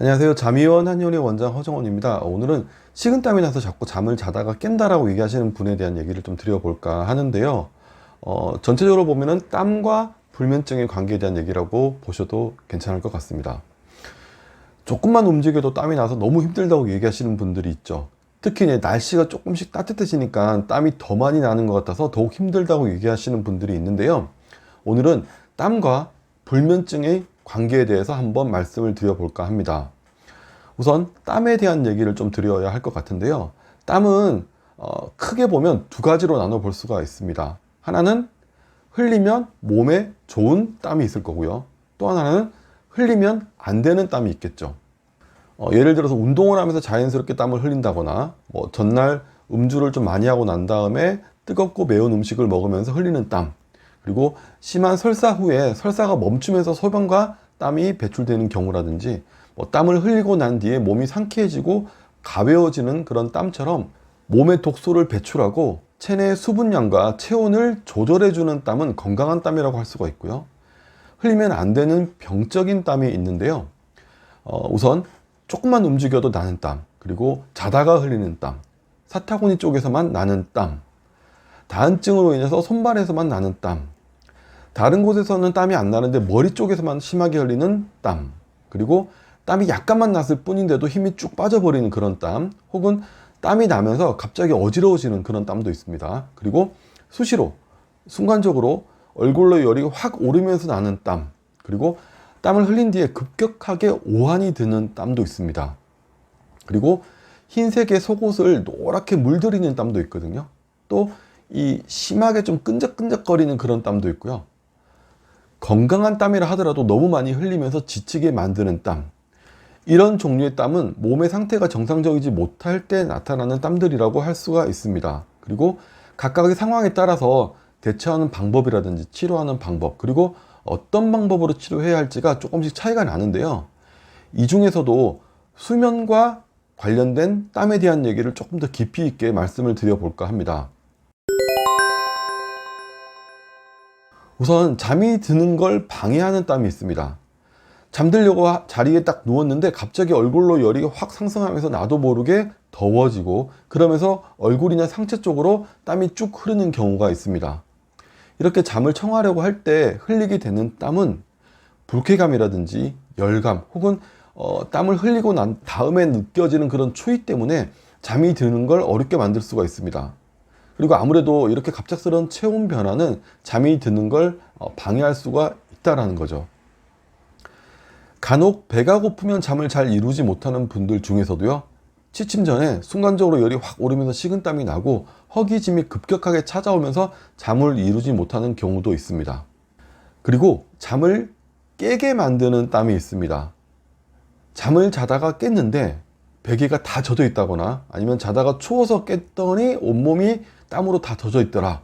안녕하세요. 잠이원 한의원의 원장 허정원입니다. 오늘은 식은땀이 나서 자꾸 잠을 자다가 깬다라고 얘기하시는 분에 대한 얘기를 좀 드려볼까 하는데요. 전체적으로 보면은 땀과 불면증의 관계에 대한 얘기라고 보셔도 괜찮을 것 같습니다. 조금만 움직여도 땀이 나서 너무 힘들다고 얘기하시는 분들이 있죠. 특히 이제 날씨가 조금씩 따뜻해지니까 땀이 더 많이 나는 것 같아서 더욱 힘들다고 얘기하시는 분들이 있는데요. 오늘은 땀과 불면증의 관계에 대해서 한번 말씀을 드려볼까 합니다. 우선 땀에 대한 얘기를 좀 드려야 할 것 같은데요. 땀은 크게 보면 두 가지로 나눠 볼 수가 있습니다. 하나는 흘리면 몸에 좋은 땀이 있을 거고요. 또 하나는 흘리면 안 되는 땀이 있겠죠. 예를 들어서 운동을 하면서 자연스럽게 땀을 흘린다거나 전날 음주를 좀 많이 하고 난 다음에 뜨겁고 매운 음식을 먹으면서 흘리는 땀, 그리고 심한 설사 후에 설사가 멈추면서 소변과 땀이 배출되는 경우라든지 땀을 흘리고 난 뒤에 몸이 상쾌해지고 가벼워지는 그런 땀처럼 몸의 독소를 배출하고 체내의 수분량과 체온을 조절해주는 땀은 건강한 땀이라고 할 수가 있고요. 흘리면 안 되는 병적인 땀이 있는데요. 우선 조금만 움직여도 나는 땀, 그리고 자다가 흘리는 땀, 사타구니 쪽에서만 나는 땀, 다한증으로 인해서 손발에서만 나는 땀, 다른 곳에서는 땀이 안 나는데 머리 쪽에서만 심하게 흘리는 땀, 그리고 땀이 약간만 났을 뿐인데도 힘이 쭉 빠져버리는 그런 땀, 혹은 땀이 나면서 갑자기 어지러워지는 그런 땀도 있습니다. 그리고 수시로 순간적으로 얼굴로 열이 확 오르면서 나는 땀, 그리고 땀을 흘린 뒤에 급격하게 오한이 드는 땀도 있습니다. 그리고 흰색의 속옷을 노랗게 물들이는 땀도 있거든요. 또 이 심하게 좀 끈적끈적거리는 그런 땀도 있고요. 건강한 땀이라 하더라도 너무 많이 흘리면서 지치게 만드는 땀, 이런 종류의 땀은 몸의 상태가 정상적이지 못할 때 나타나는 땀들이라고 할 수가 있습니다. 그리고 각각의 상황에 따라서 대처하는 방법이라든지 치료하는 방법, 그리고 어떤 방법으로 치료해야 할지가 조금씩 차이가 나는데요. 이 중에서도 수면과 관련된 땀에 대한 얘기를 조금 더 깊이 있게 말씀을 드려볼까 합니다. 우선 잠이 드는 걸 방해하는 땀이 있습니다. 잠들려고 자리에 딱 누웠는데 갑자기 얼굴로 열이 확 상승하면서 나도 모르게 더워지고, 그러면서 얼굴이나 상체 쪽으로 땀이 쭉 흐르는 경우가 있습니다. 이렇게 잠을 청하려고 할 때 흘리게 되는 땀은 불쾌감이라든지 열감, 혹은 땀을 흘리고 난 다음에 느껴지는 그런 추위 때문에 잠이 드는 걸 어렵게 만들 수가 있습니다. 그리고 아무래도 이렇게 갑작스러운 체온 변화는 잠이 드는 걸 방해할 수가 있다는 거죠. 간혹 배가 고프면 잠을 잘 이루지 못하는 분들 중에서도요, 취침 전에 순간적으로 열이 확 오르면서 식은땀이 나고 허기짐이 급격하게 찾아오면서 잠을 이루지 못하는 경우도 있습니다. 그리고 잠을 깨게 만드는 땀이 있습니다. 잠을 자다가 깼는데 베개가 다 젖어 있다거나, 아니면 자다가 추워서 깼더니 온몸이 땀으로 다 젖어 있더라.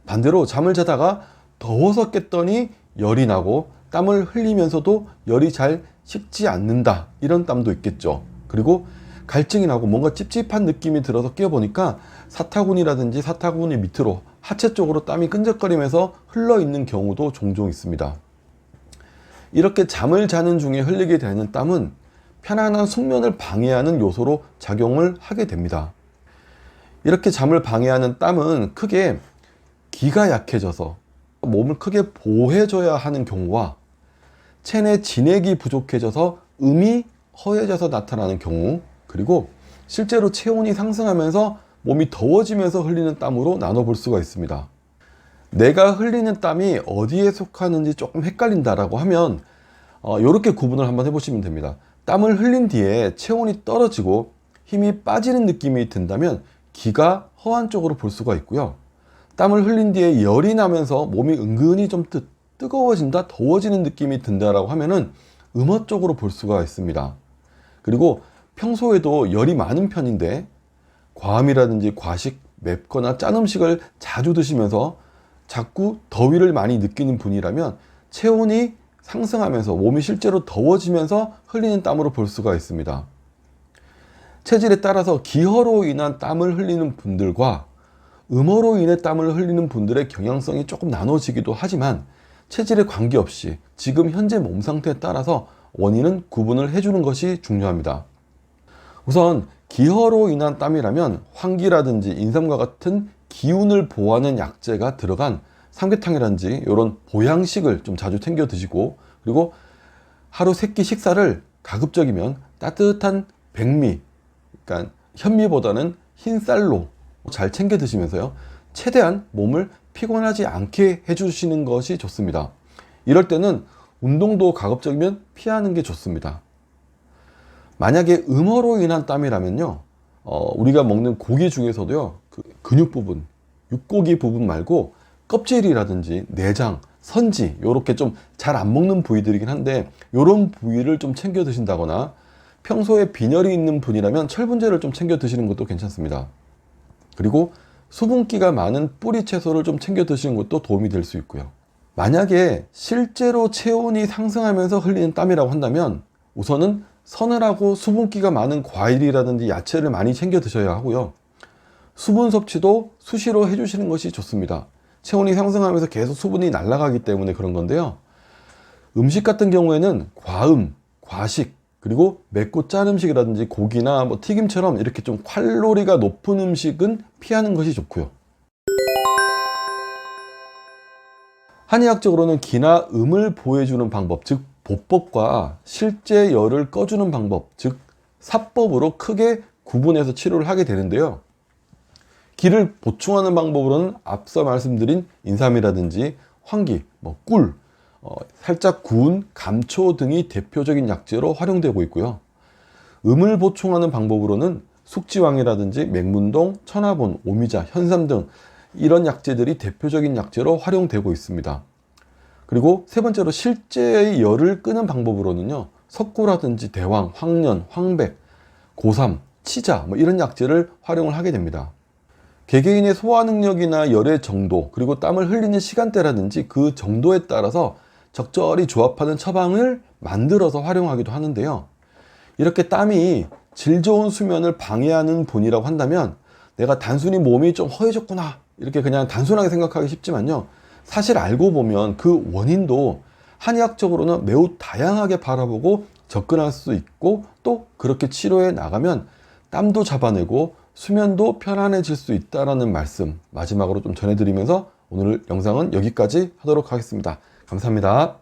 반대로 잠을 자다가 더워서 깼더니 열이 나고 땀을 흘리면서도 열이 잘 식지 않는다, 이런 땀도 있겠죠. 그리고 갈증이 나고 뭔가 찝찝한 느낌이 들어서 깨어보니까 사타구니라든지 사타구니 밑으로 하체 쪽으로 땀이 끈적거리면서 흘러 있는 경우도 종종 있습니다. 이렇게 잠을 자는 중에 흘리게 되는 땀은 편안한 숙면을 방해하는 요소로 작용을 하게 됩니다. 이렇게 잠을 방해하는 땀은 크게 기가 약해져서 몸을 크게 보호해줘야 하는 경우와 체내 진액이 부족해져서 음이 허해져서 나타나는 경우, 그리고 실제로 체온이 상승하면서 몸이 더워지면서 흘리는 땀으로 나눠볼 수가 있습니다. 내가 흘리는 땀이 어디에 속하는지 조금 헷갈린다라고 하면 이렇게 구분을 한번 해보시면 됩니다. 땀을 흘린 뒤에 체온이 떨어지고 힘이 빠지는 느낌이 든다면 기가 허한 쪽으로 볼 수가 있고요. 땀을 흘린 뒤에 열이 나면서 몸이 은근히 좀 뜨거워진다, 더워지는 느낌이 든다라고 하면은 음어 쪽으로 볼 수가 있습니다. 그리고 평소에도 열이 많은 편인데 과음이라든지 과식, 맵거나 짠 음식을 자주 드시면서 자꾸 더위를 많이 느끼는 분이라면 체온이 상승하면서 몸이 실제로 더워지면서 흘리는 땀으로 볼 수가 있습니다. 체질에 따라서 기허로 인한 땀을 흘리는 분들과 음어로 인해 땀을 흘리는 분들의 경향성이 조금 나눠지기도 하지만 체질에 관계없이 지금 현재 몸 상태에 따라서 원인은 구분을 해주는 것이 중요합니다. 우선 기허로 인한 땀이라면 환기라든지 인삼과 같은 기운을 보호하는 약재가 들어간 삼계탕이라든지 이런 보양식을 좀 자주 챙겨 드시고, 그리고 하루 3끼 식사를 가급적이면 따뜻한 백미, 그러니까 현미보다는 흰쌀로 잘 챙겨 드시면서요, 최대한 몸을 피곤하지 않게 해주시는 것이 좋습니다. 이럴 때는 운동도 가급적이면 피하는 게 좋습니다. 만약에 음허로 인한 땀이라면요, 우리가 먹는 고기 중에서도요, 그 근육 부분, 육고기 부분 말고 껍질이라든지 내장, 선지, 요렇게 좀 잘 안 먹는 부위들이긴 한데, 요런 부위를 좀 챙겨 드신다거나, 평소에 빈혈이 있는 분이라면 철분제를 좀 챙겨 드시는 것도 괜찮습니다. 그리고 수분기가 많은 뿌리 채소를 좀 챙겨 드시는 것도 도움이 될 수 있고요. 만약에 실제로 체온이 상승하면서 흘리는 땀이라고 한다면 우선은 서늘하고 수분기가 많은 과일이라든지 야채를 많이 챙겨 드셔야 하고요. 수분 섭취도 수시로 해주시는 것이 좋습니다. 체온이 상승하면서 계속 수분이 날아가기 때문에 그런 건데요. 음식 같은 경우에는 과음, 과식, 그리고 맵고 짠 음식이라든지 고기나 뭐 튀김처럼 이렇게 좀 칼로리가 높은 음식은 피하는 것이 좋고요. 한의학적으로는 기나 음을 보호해주는 방법, 즉 보법과 실제 열을 꺼주는 방법, 즉 사법으로 크게 구분해서 치료를 하게 되는데요. 기를 보충하는 방법으로는 앞서 말씀드린 인삼이라든지 황기, 꿀, 살짝 구운 감초 등이 대표적인 약재로 활용되고 있고요. 음을 보충하는 방법으로는 숙지황이라든지 맹문동, 천하본, 오미자, 현삼 등 이런 약재들이 대표적인 약재로 활용되고 있습니다. 그리고 세 번째로 실제의 열을 끄는 방법으로는요, 석고라든지 대왕, 황련, 황백, 고삼, 치자 이런 약재를 활용을 하게 됩니다. 개개인의 소화 능력이나 열의 정도, 그리고 땀을 흘리는 시간대라든지 그 정도에 따라서 적절히 조합하는 처방을 만들어서 활용하기도 하는데요. 이렇게 땀이 질 좋은 수면을 방해하는 분이라고 한다면 내가 단순히 몸이 좀 허해졌구나, 이렇게 그냥 단순하게 생각하기 쉽지만요, 사실 알고 보면 그 원인도 한의학적으로는 매우 다양하게 바라보고 접근할 수 있고, 또 그렇게 치료해 나가면 땀도 잡아내고 수면도 편안해질 수 있다는 말씀 마지막으로 좀 전해드리면서 오늘 영상은 여기까지 하도록 하겠습니다. 감사합니다.